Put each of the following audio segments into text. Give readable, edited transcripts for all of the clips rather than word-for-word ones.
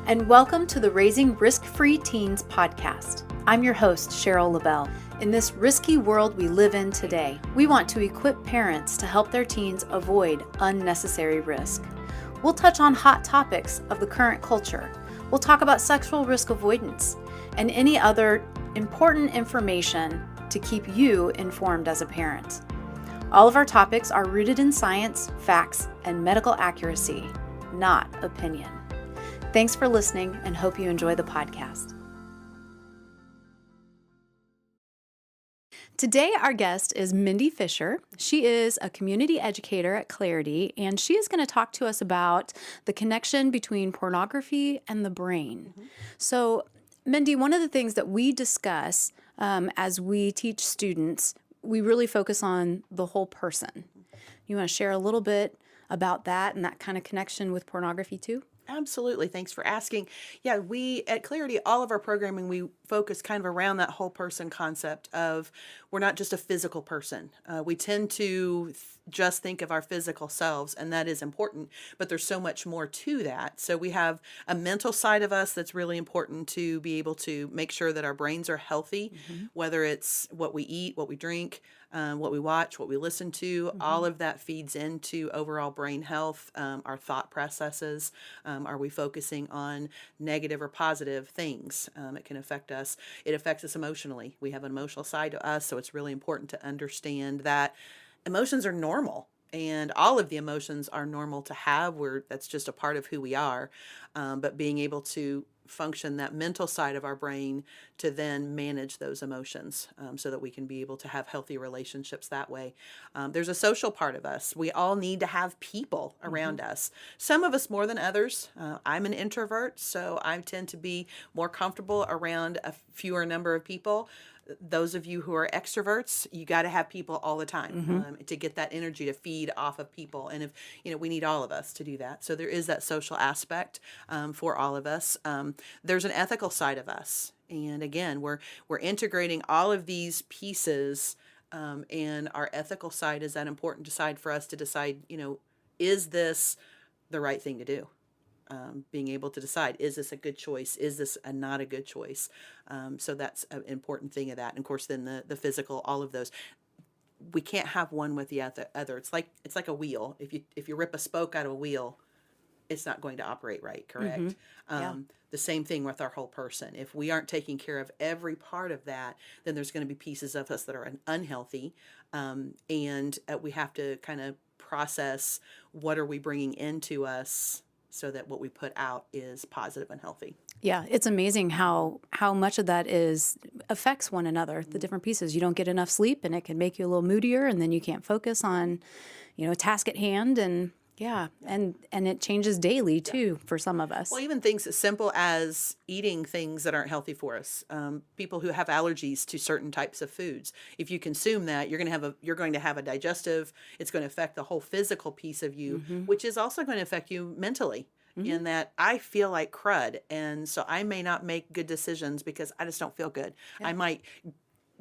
and welcome to the Raising Risk-Free Teens podcast. I'm your host, Cheryl LaBelle. In this risky world we live in today, we want to equip parents to help their teens avoid unnecessary risk. We'll touch on hot topics of the current culture. We'll talk about sexual risk avoidance and any other important information to keep you informed as a parent. All of our topics are rooted in science, facts, and medical accuracy, not opinion. Thanks for listening and hope you enjoy the podcast. Today, our guest is Mendy Fisher. She is a community educator at Clarity, and she is going to talk to us about the connection between pornography and the brain. So, Mendy, one of the things that we discuss as we teach students, we really focus on the whole person. You want to share a little bit about that and that kind of connection with pornography too? Absolutely. Thanks for asking. Yeah, we at Clarity, all of our programming, we focus kind of around that whole person concept of we're not just a physical person. We tend to just think of our physical selves, and that is important, but there's so much more to that. So we have a mental side of us that's really important to be able to make sure that our brains are healthy, whether it's what we eat, what we drink, what we watch, what we listen to, all of that feeds into overall brain health, our thought processes. Are we focusing on negative or positive things? It can affect us. It affects us emotionally. We have an emotional side to us, so it's really important to understand that emotions are normal. And all of the emotions are normal to have. That's just a part of who we are. But being able to function that mental side of our brain to then manage those emotions so that we can be able to have healthy relationships that way. There's a social part of us. We all need to have people around us. Some of us more than others. I'm an introvert, so I tend to be more comfortable around a fewer number of people. Those of you who are extroverts, you got to have people all the time to get that energy to feed off of people. And if we need all of us to do that. So there is that social aspect for all of us. There's an ethical side of us, and again, we're integrating all of these pieces. And our ethical side is that important side for us to decide. Is this the right thing to do? Being able to decide, is this a good choice? Is this not a good choice? So that's an important thing of that. And of course, then the physical, all of those. We can't have one with the other. It's like a wheel. If you rip a spoke out of a wheel, it's not going to operate right, correct? The same thing with our whole person. If we aren't taking care of every part of that, then there's going to be pieces of us that are unhealthy. And we have to kind of process what are we bringing into us so that what we put out is positive and healthy. Yeah, it's amazing how much of that affects one another, the different pieces. You don't get enough sleep and it can make you a little moodier, and then you can't focus on, a task at hand, and and it changes daily too for some of us. Well, even things as simple as eating things that aren't healthy for us. People who have allergies to certain types of foods. If you consume that, you're going to have a digestive. It's going to affect the whole physical piece of you, which is also going to affect you mentally. In that I feel like crud, and so I may not make good decisions because I just don't feel good. I might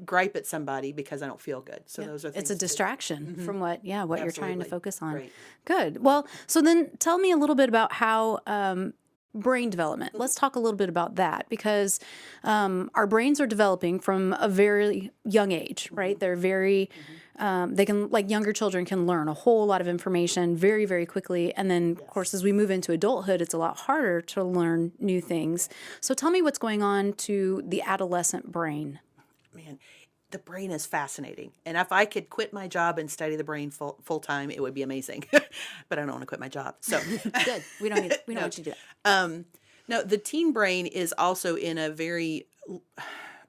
gripe at somebody because I don't feel good. So those are things. It's a distraction from what you're trying to focus on. Right. Good. Well, so then tell me a little bit about how brain development. Let's talk a little bit about that, because our brains are developing from a very young age, right? They're very, they can, like younger children, can learn a whole lot of information very, very quickly. And then, of course, as we move into adulthood, it's a lot harder to learn new things. So tell me what's going on to the adolescent brain. Man, the brain is fascinating. And if I could quit my job and study the brain full time, it would be amazing. But I don't want to quit my job. So good. We don't want you to do that. No, the teen brain is also in a very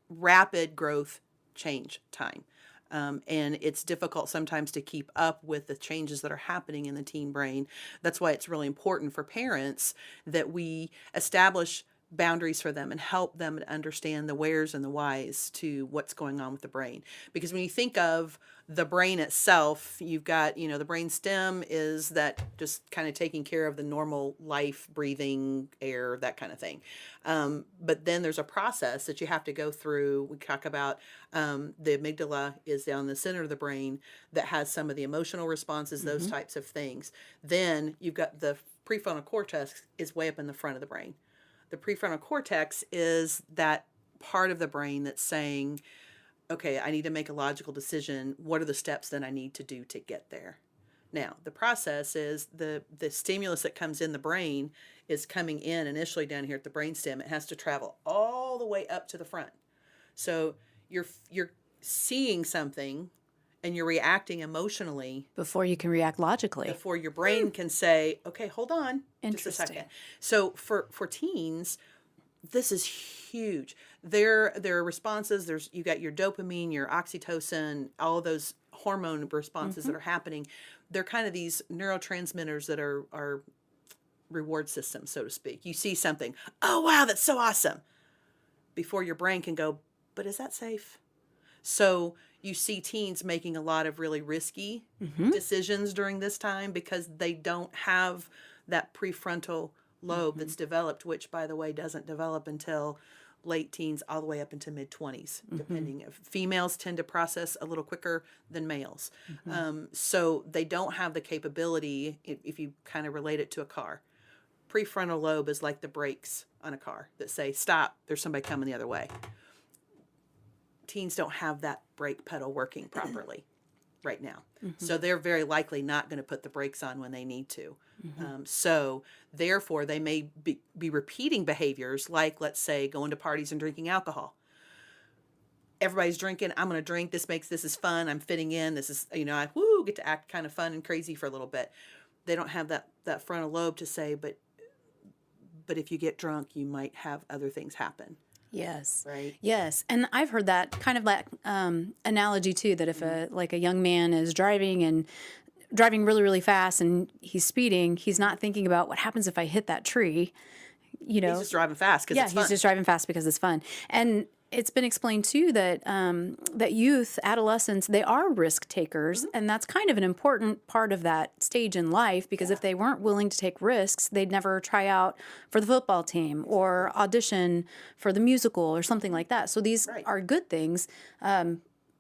rapid growth change time. And it's difficult sometimes to keep up with the changes that are happening in the teen brain. That's why it's really important for parents that we establish boundaries for them and help them to understand the wheres and the whys to what's going on with the brain. Because when you think of the brain itself, you've got, the brain stem is that just kind of taking care of the normal life, breathing, air, that kind of thing. But then there's a process that you have to go through. We talk about the amygdala is down the center of the brain that has some of the emotional responses, those types of things. Then you've got the prefrontal cortex is way up in the front of the brain. The prefrontal cortex is that part of the brain that's saying, okay, I need to make a logical decision. What are the steps that I need to do to get there? Now, the process is the stimulus that comes in the brain is coming in initially down here at the brainstem. It has to travel all the way up to the front. So you're seeing something and you're reacting emotionally Before you can react logically. before your brain can say, okay, hold on just a Interesting. second. So for teens, this is huge. Their responses, you got your dopamine, your oxytocin, all of those hormone responses that are happening. They're kind of these neurotransmitters that are reward systems, so to speak. You see something, oh wow, that's so awesome. Before your brain can go, but is that safe? So you see teens making a lot of really risky decisions during this time because they don't have that prefrontal lobe that's developed, which, by the way, doesn't develop until late teens all the way up into mid-20s, depending. Females tend to process a little quicker than males. So they don't have the capability, if you kind of relate it to a car. Prefrontal lobe is like the brakes on a car that say, stop, there's somebody coming the other way. Teens don't have that brake pedal working properly right now. So they're very likely not going to put the brakes on when they need to. So therefore, they may be repeating behaviors like, let's say, going to parties and drinking alcohol. Everybody's drinking. I'm going to drink. This is fun. I'm fitting in. This is, I get to act kind of fun and crazy for a little bit. They don't have that frontal lobe to say, but if you get drunk, you might have other things happen. Yes. Right. Yes. And I've heard that kind of like analogy too, that if a young man is driving really, really fast and he's speeding, he's not thinking about what happens if I hit that tree. He's just driving fast because it's fun. He's just driving fast because it's fun. And it's been explained too that that youth, adolescents, they are risk takers, and that's kind of an important part of that stage in life, because if they weren't willing to take risks, they'd never try out for the football team or audition for the musical or something like that. So these are good things,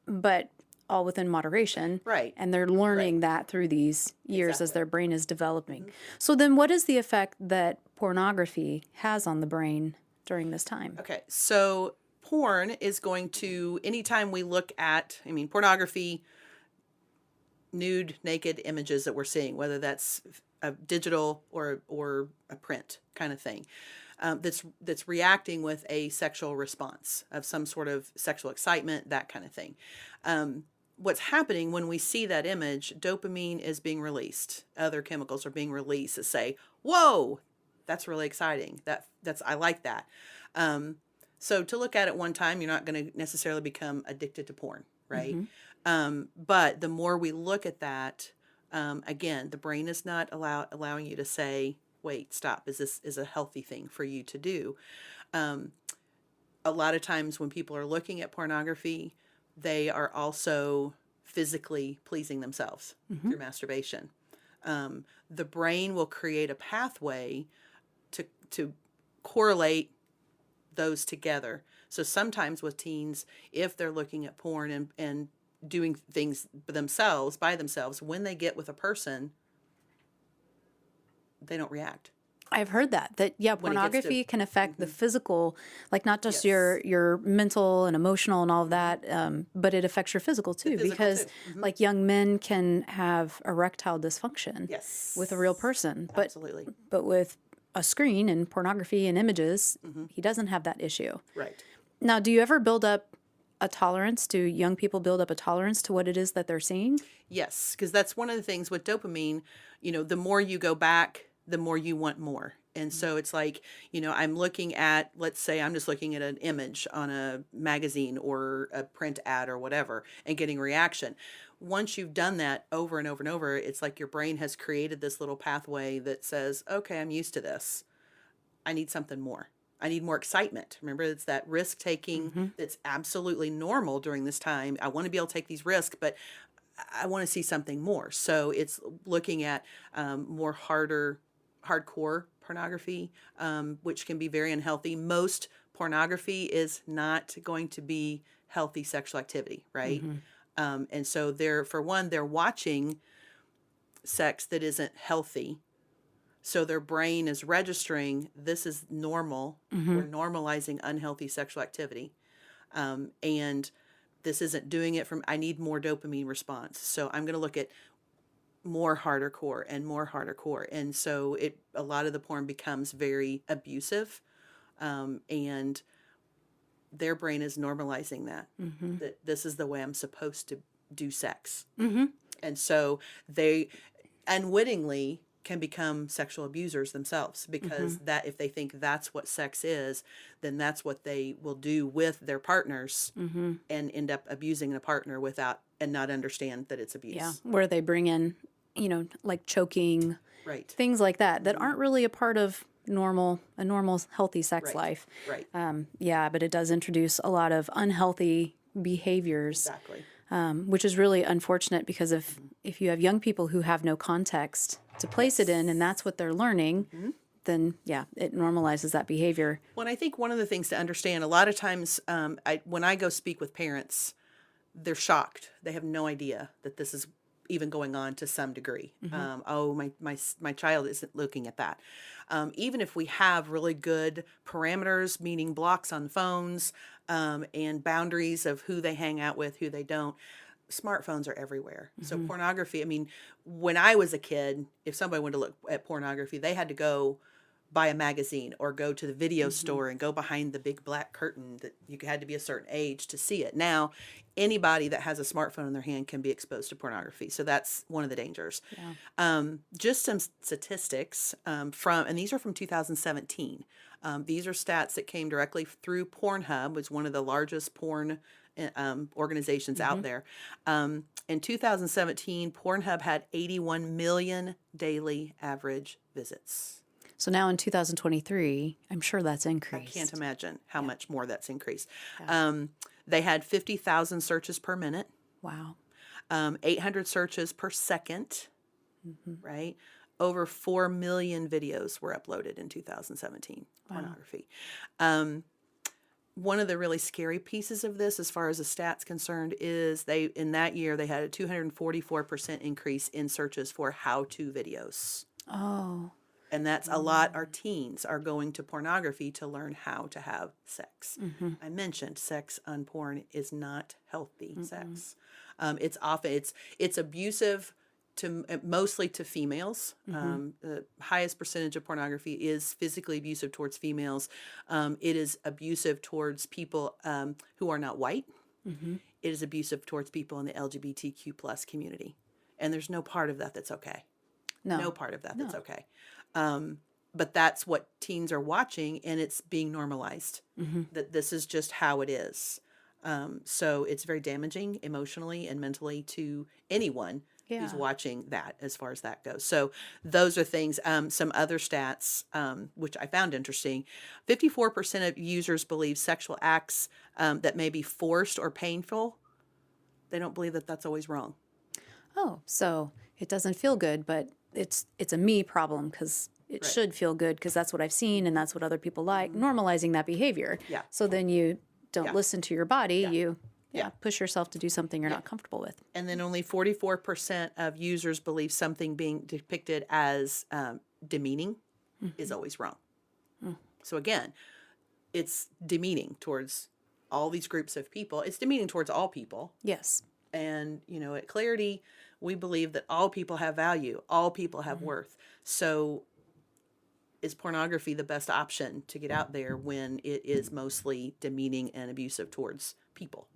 but all within moderation. Right. And they're learning that through these years as their brain is developing. So then what is the effect that pornography has on the brain during this time? Okay, so porn is going to, anytime we look at, pornography, nude, naked images that we're seeing, whether that's a digital or a print kind of thing, that's reacting with a sexual response of some sort of sexual excitement, that kind of thing. What's happening when we see that image, dopamine is being released. Other chemicals are being released that say, whoa, that's really exciting. I like that. So to look at it one time, you're not going to necessarily become addicted to porn, right? But the more we look at that, again, the brain is not allowing you to say, wait, stop, is a healthy thing for you to do. A lot of times when people are looking at pornography, they are also physically pleasing themselves through masturbation. The brain will create a pathway to correlate those together. So sometimes with teens, if they're looking at porn and doing things by themselves, when they get with a person, they don't react. I've heard that pornography can affect the physical, like not just your mental and emotional and all of that, but it affects your physical too, because like young men can have erectile dysfunction with a real person, but with a screen and pornography and images, he doesn't have that issue. Right. Now, do you ever build up a tolerance? Do young people build up a tolerance to what it is that they're seeing? Yes, because that's one of the things with dopamine, the more you go back, the more you want more. And so it's like, I'm looking at, let's say I'm just looking at an image on a magazine or a print ad or whatever and getting reaction. Once you've done that over and over and over, it's like your brain has created this little pathway that says, okay, I'm used to this. I need something more. I need more excitement. Remember, it's that risk taking that's absolutely normal during this time. I want to be able to take these risks, but I want to see something more. So it's looking at more hardcore pornography, which can be very unhealthy. Most pornography is not going to be healthy sexual activity, right? And so they're watching sex that isn't healthy. So their brain is registering this is normal. We're normalizing unhealthy sexual activity. And this isn't doing it from, I need more dopamine response. So I'm going to look at more harder core and more harder core. And so a lot of the porn becomes very abusive. And their brain is normalizing that this is the way I'm supposed to do sex. And so they unwittingly can become sexual abusers themselves because that if they think that's what sex is, then that's what they will do with their partners and end up abusing the partner without and not understand that it's abuse. Yeah, where they bring in, like choking, Right. things like that aren't really a part of a normal healthy sex life. Right. Yeah, but it does introduce a lot of unhealthy behaviors. Exactly. Which is really unfortunate because if you have young people who have no context to place it in and that's what they're learning, then yeah, it normalizes that behavior. Well, and I think one of the things to understand, a lot of times when I go speak with parents, they're shocked. They have no idea that this is even going on to some degree. My child isn't looking at that. Even if we have really good parameters, meaning blocks on phones, and boundaries of who they hang out with, who they don't, smartphones are everywhere. So pornography, I mean, when I was a kid, if somebody wanted to look at pornography, they had to go buy a magazine or go to the video store and go behind the big black curtain that you had to be a certain age to see it. Now, anybody that has a smartphone in their hand can be exposed to pornography. So that's one of the dangers. Yeah. Just some statistics and these are from 2017. These are stats that came directly through Pornhub, which is one of the largest porn organizations out there. In 2017, Pornhub had 81 million daily average visits. So now in 2023, I'm sure that's increased. I can't imagine how much more that's increased. Yeah. They had 50,000 searches per minute. Wow. 800 searches per second, right? Over 4 million videos were uploaded in 2017, pornography. One of the really scary pieces of this, as far as the stats concerned, is in that year, they had a 244% increase in searches for how-to videos. Oh. And that's a lot. Our teens are going to pornography to learn how to have sex. I mentioned sex on porn is not healthy sex. It's often it's abusive to mostly to females. The highest percentage of pornography is physically abusive towards females. It is abusive towards people who are not white. It is abusive towards people in the LGBTQ plus community, and there's no part of that that's okay. No part of that that's okay. But that's what teens are watching, and it's being normalized, that this is just how it is. So it's very damaging emotionally and mentally to anyone who's watching that, as far as that goes. So those are things. Some other stats, which I found interesting. 54% of users believe sexual acts that may be forced or painful, they don't believe that that's always wrong. Oh, so it doesn't feel good, but it's a me problem because it should feel good because that's what I've seen and that's what other people like. Normalizing that behavior. Yeah. So then you don't listen to your body. You push yourself to do something you're not comfortable with. And then only 44% of users believe something being depicted as demeaning is always wrong. So again, it's demeaning towards all these groups of people. It's demeaning towards all people. Yes. And, at Clarity, we believe that all people have value. All people have worth. So is pornography the best option to get out there when it is mostly demeaning and abusive towards people?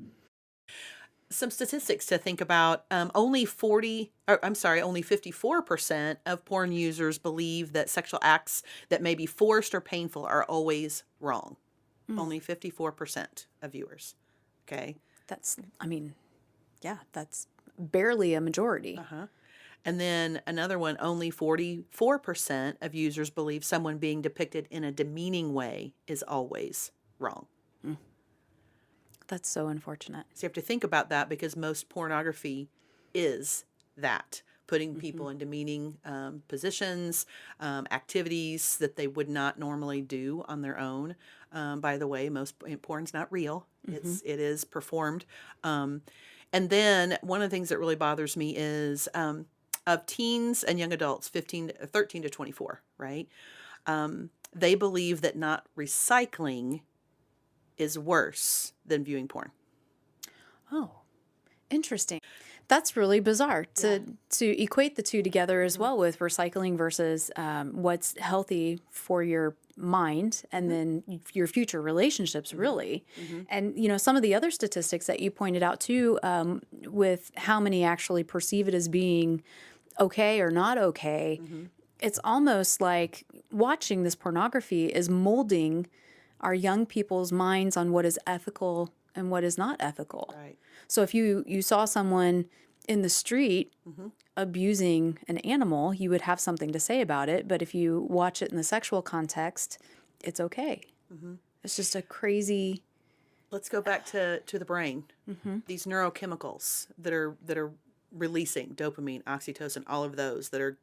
Some statistics to think about. Only 54% of porn users believe that sexual acts that may be forced or painful are always wrong. Only 54% of viewers. Okay. That's barely a majority. And then another one, only 44% of users believe someone being depicted in a demeaning way is always wrong. That's so unfortunate. So you have to think about that, because most pornography is that, putting people in demeaning positions, activities that they would not normally do on their own. By the way, most porn's not real. It is performed. And then one of the things that really bothers me is of teens and young adults, 13 to 24, right? They believe that not recycling is worse than viewing porn. Oh, interesting. That's really bizarre to equate the two together as well, with recycling versus what's healthy for your mind and then your future relationships, really. And, some of the other statistics that you pointed out too, with how many actually perceive it as being okay or not okay, it's almost like watching this pornography is molding our young people's minds on what is ethical and what is not ethical. Right. So if you saw someone in the street abusing an animal, you would have something to say about it. But if you watch it in the sexual context, it's okay. It's just a crazy. Let's go back to the brain. These neurochemicals that are releasing dopamine, oxytocin, all of those that are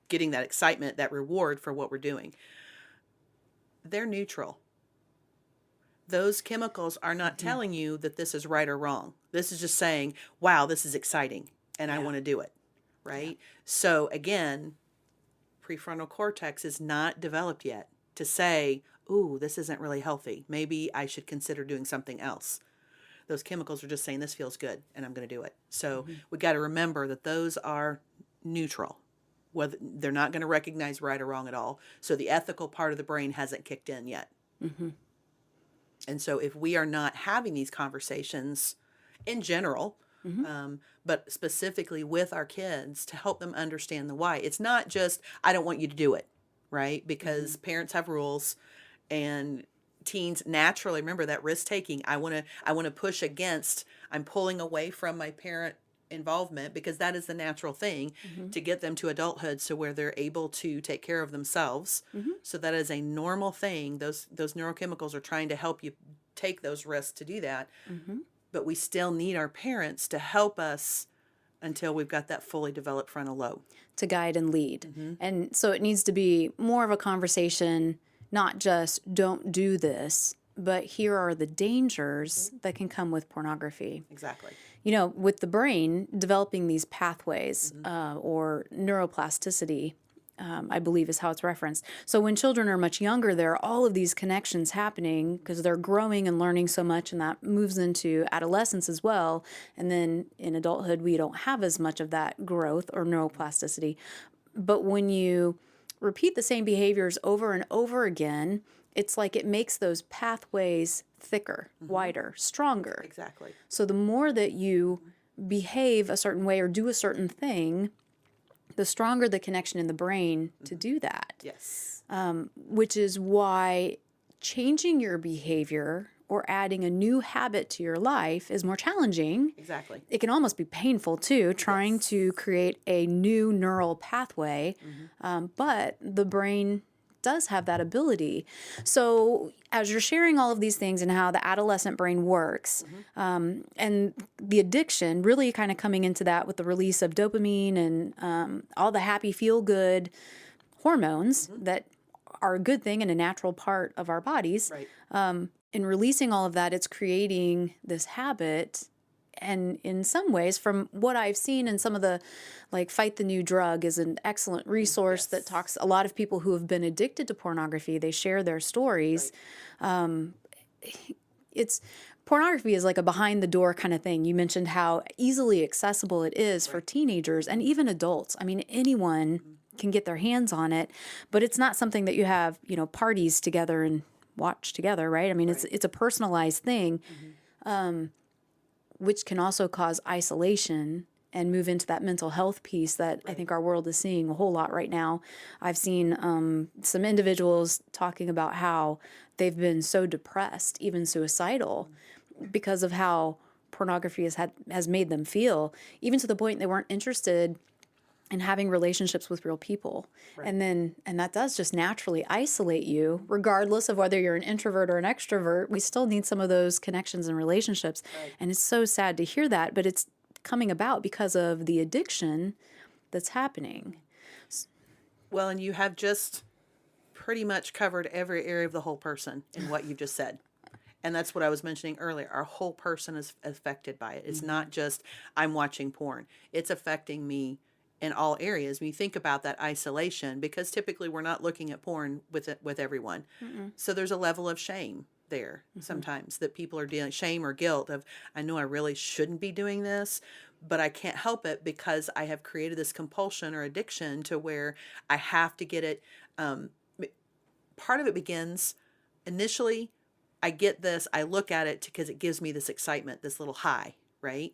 getting that excitement, that reward for what we're doing. They're neutral. Those chemicals are not telling you that this is right or wrong. This is just saying, wow, this is exciting and I want to do it, right? So again, prefrontal cortex is not developed yet to say, ooh, this isn't really healthy. Maybe I should consider doing something else. Those chemicals are just saying this feels good and I'm going to do it. So we got to remember that those are neutral. Whether they're not going to recognize right or wrong at all. So the ethical part of the brain hasn't kicked in yet. And so if we are not having these conversations in general, but specifically with our kids to help them understand the why, it's not just, I don't want you to do it, right? Because parents have rules and teens naturally, remember that risk taking. I want to push against, I'm pulling away from my parent involvement because that is the natural thing to get them to adulthood, so where they're able to take care of themselves. So that is a normal thing. Those neurochemicals are trying to help you take those risks to do that. But we still need our parents to help us until we've got that fully developed frontal lobe To guide and lead. And so it needs to be more of a conversation, not just don't do this, but here are the dangers that can come with pornography. Exactly. With the brain developing these pathways or neuroplasticity, I believe is how it's referenced. So when children are much younger, there are all of these connections happening because they're growing and learning so much, and that moves into adolescence as well. And then in adulthood, we don't have as much of that growth or neuroplasticity. But when you repeat the same behaviors over and over again, it's like it makes those pathways thicker, wider, stronger. Exactly. So the more that you behave a certain way or do a certain thing, the stronger the connection in the brain to do that. Yes. Which is why changing your behavior or adding a new habit to your life is more challenging. Exactly. It can almost be painful too, trying to create a new neural pathway. But the brain does have that ability. So as you're sharing all of these things and how the adolescent brain works, and the addiction, really kind of coming into that with the release of dopamine and all the happy feel-good hormones that are a good thing and a natural part of our bodies. Right. In releasing all of that, it's creating this habit. And in some ways, from what I've seen in some of the, like Fight the New Drug is an excellent resource that talks, a lot of people who have been addicted to pornography, they share their stories. It's pornography is like a behind the door kind of thing. You mentioned how easily accessible it is for teenagers and even adults. I mean, anyone can get their hands on it, but it's not something that you have, parties together and watch together, right? I mean, it's a personalized thing. Which can also cause isolation and move into that mental health piece that I think our world is seeing a whole lot right now. I've seen some individuals talking about how they've been so depressed, even suicidal, because of how pornography has made them feel, even to the point they weren't interested in having relationships with real people. And that does just naturally isolate you, regardless of whether you're an introvert or an extrovert. We still need some of those connections and relationships. And it's so sad to hear that, but it's coming about because of the addiction that's happening. Well, and you have just pretty much covered every area of the whole person in what you just said. And that's what I was mentioning earlier. Our whole person is affected by it. It's not just, I'm watching porn. It's affecting me in all areas. When you think about that isolation, because typically we're not looking at porn with everyone. So there's a level of shame there sometimes that people are dealing, shame or guilt of, I know I really shouldn't be doing this, but I can't help it because I have created this compulsion or addiction to where I have to get it. Part of it begins initially, I get this, I look at it because it gives me this excitement, this little high, right?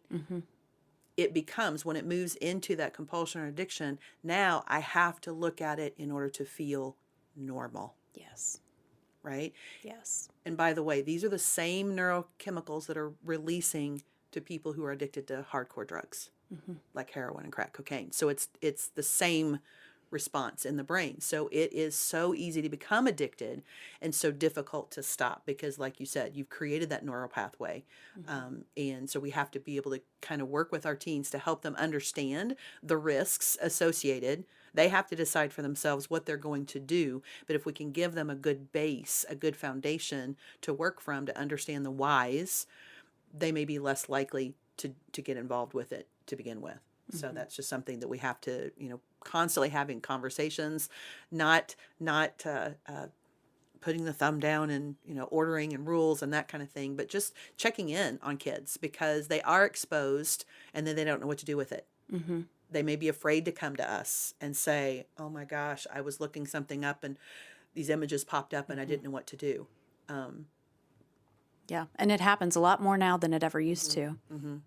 It becomes, when it moves into that compulsion or addiction, now I have to look at it in order to feel normal. Yes. Right? Yes. And by the way, these are the same neurochemicals that are releasing to people who are addicted to hardcore drugs, like heroin and crack cocaine. So it's the same response in the brain. So it is so easy to become addicted and so difficult to stop because, like you said, you've created that neural pathway. And so we have to be able to kind of work with our teens to help them understand the risks associated. They have to decide for themselves what they're going to do. But if we can give them a good base, a good foundation to work from, to understand the whys, they may be less likely to get involved with it to begin with. So that's just something that we have to, constantly having conversations, not putting the thumb down and, ordering and rules and that kind of thing, but just checking in on kids because they are exposed and then they don't know what to do with it. They may be afraid to come to us and say, oh my gosh, I was looking something up and these images popped up and I didn't know what to do. Yeah, and it happens a lot more now than it ever used to.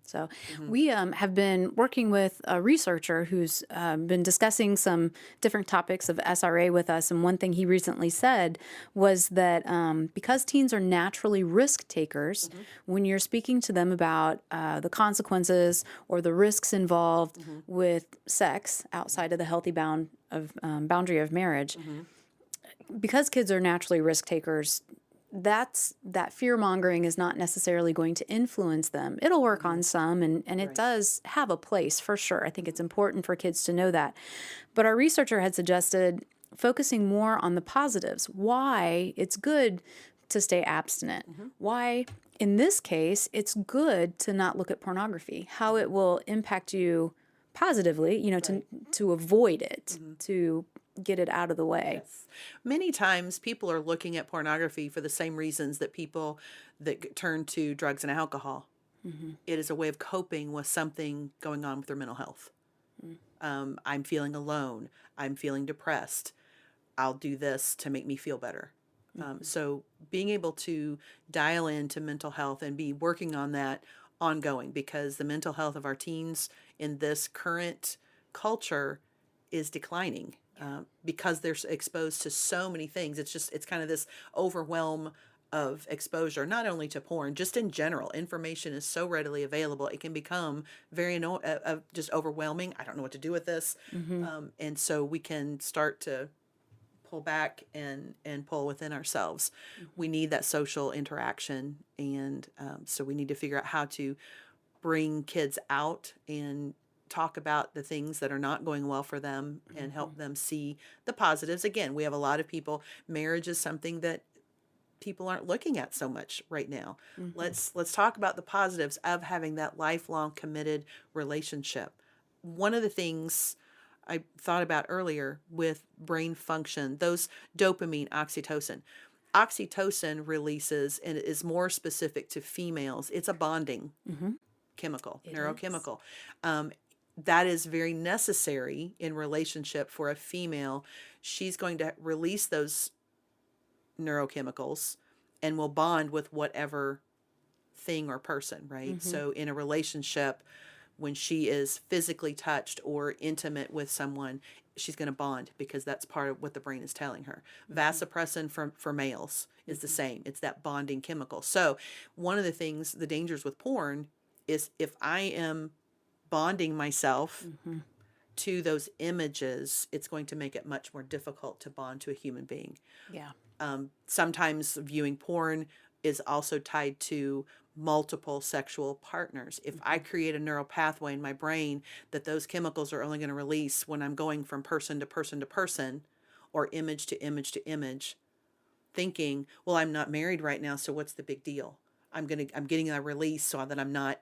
So we have been working with a researcher who's been discussing some different topics of SRA with us, and one thing he recently said was that because teens are naturally risk takers, when you're speaking to them about the consequences or the risks involved with sex outside of the healthy boundary of marriage, because kids are naturally risk takers, that fear-mongering is not necessarily going to influence them. It'll work on some, and it does have a place for sure. I think it's important for kids to know that. But our researcher had suggested focusing more on the positives, why it's good to stay abstinent, why, in this case, it's good to not look at pornography, how it will impact you positively, to avoid it, to get it out of the way. Yes. Many times people are looking at pornography for the same reasons that people that turn to drugs and alcohol. It is a way of coping with something going on with their mental health. I'm feeling alone. I'm feeling depressed. I'll do this to make me feel better. So being able to dial into mental health and be working on that ongoing, because the mental health of our teens in this current culture is declining. Because they're exposed to so many things. It's kind of this overwhelm of exposure, not only to porn, just in general. Information is so readily available. It can become very just overwhelming. I don't know what to do with this. And so we can start to pull back and pull within ourselves. We need that social interaction. And so we need to figure out how to bring kids out and talk about the things that are not going well for them and help them see the positives. Again, we have a lot of people, marriage is something that people aren't looking at so much right now. Let's talk about the positives of having that lifelong committed relationship. One of the things I thought about earlier with brain function, those dopamine, oxytocin releases and is more specific to females. It's a bonding chemical, neurochemical. That is very necessary in relationship for a female. She's going to release those neurochemicals and will bond with whatever thing or person, right? So in a relationship, when she is physically touched or intimate with someone, she's going to bond because that's part of what the brain is telling her. Vasopressin for males is the same. It's that bonding chemical. So one of the things, the dangers with porn is if I am bonding myself to those images, it's going to make it much more difficult to bond to a human being. Yeah. Sometimes viewing porn is also tied to multiple sexual partners. If I create a neural pathway in my brain that those chemicals are only going to release when I'm going from person to person to person or image to image to image, thinking, well, I'm not married right now, so what's the big deal? I'm getting a release so that I'm not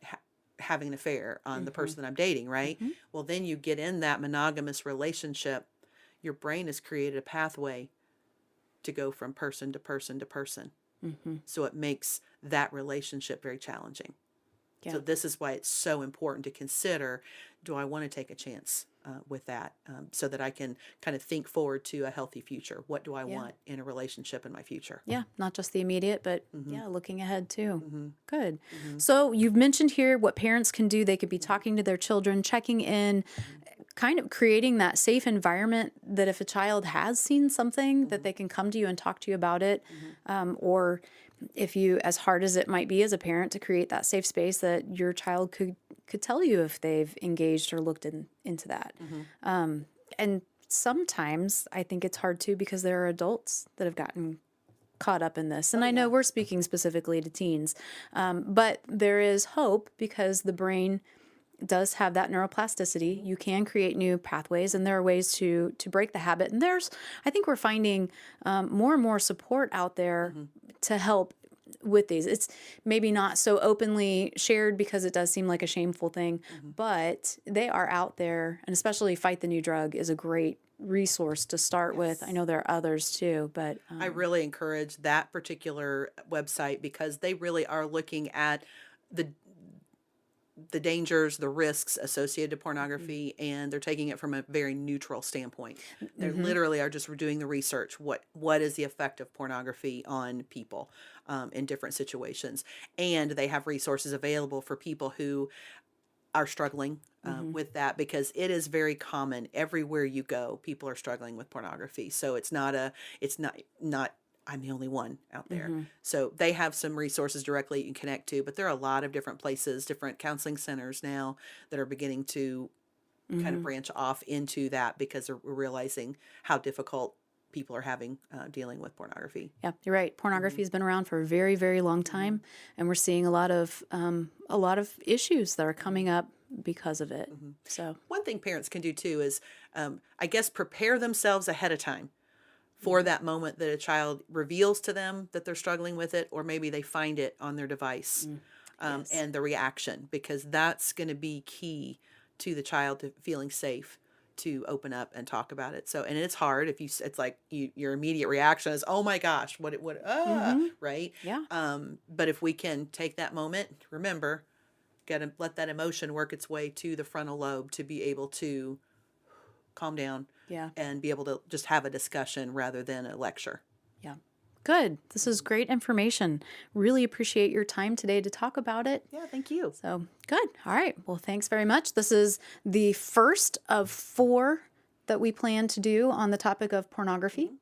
having an affair on the person that I'm dating, right? Well, then you get in that monogamous relationship, your brain has created a pathway to go from person to person to person. So it makes that relationship very challenging. Yeah. So this is why it's so important to consider, do I want to take a chance with that, so that I can kind of think forward to a healthy future? What do I want in a relationship in my future? Yeah, not just the immediate, but looking ahead too. Good. So you've mentioned here what parents can do. They could be talking to their children, checking in, kind of creating that safe environment that if a child has seen something that they can come to you and talk to you about it. Or if you, as hard as it might be as a parent to create that safe space, that your child could tell you if they've engaged or looked into that. And sometimes I think it's hard too because there are adults that have gotten caught up in this. And I know we're speaking specifically to teens, but there is hope because the brain does have that neuroplasticity. You can create new pathways, and there are ways to break the habit. And I think we're finding more and more support out there to help with these. It's maybe not so openly shared because it does seem like a shameful thing, but they are out there, and especially Fight the New Drug is a great resource to start with. I know there are others too, but I really encourage that particular website because they really are looking at the dangers, the risks associated to pornography, and they're taking it from a very neutral standpoint. They literally are just doing the research. What is the effect of pornography on people in different situations? And they have resources available for people who are struggling with that, because it is very common everywhere you go. People are struggling with pornography. So it's not I'm the only one out there. So they have some resources directly you can connect to, but there are a lot of different places, different counseling centers now that are beginning to kind of branch off into that because they're realizing how difficult people are having dealing with pornography. Yeah, you're right. Pornography has been around for a very, very long time, and we're seeing a lot of issues that are coming up because of it. So one thing parents can do too is, I guess, prepare themselves ahead of time for that moment that a child reveals to them that they're struggling with it, or maybe they find it on their device, and the reaction, because that's going to be key to the child to feeling safe to open up and talk about it. So, and it's hard if it's like your immediate reaction is, oh my gosh, right? Yeah. But if we can take that moment, remember, let that emotion work its way to the frontal lobe to be able to calm down and be able to just have a discussion rather than a lecture. Yeah. Good. This is great information. Really appreciate your time today to talk about it. Yeah, thank you. So good. All right. Well, thanks very much. This is the first of 4 that we plan to do on the topic of pornography.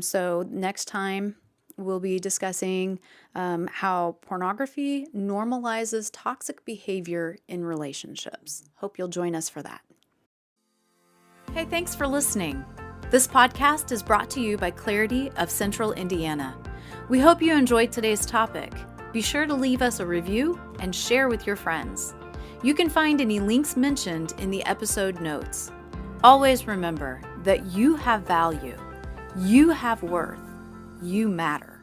So next time we'll be discussing how pornography normalizes toxic behavior in relationships. Hope you'll join us for that. Hey, thanks for listening. This podcast is brought to you by Clarity of Central Indiana. We hope you enjoyed today's topic. Be sure to leave us a review and share with your friends. You can find any links mentioned in the episode notes. Always remember that you have value, you have worth, you matter.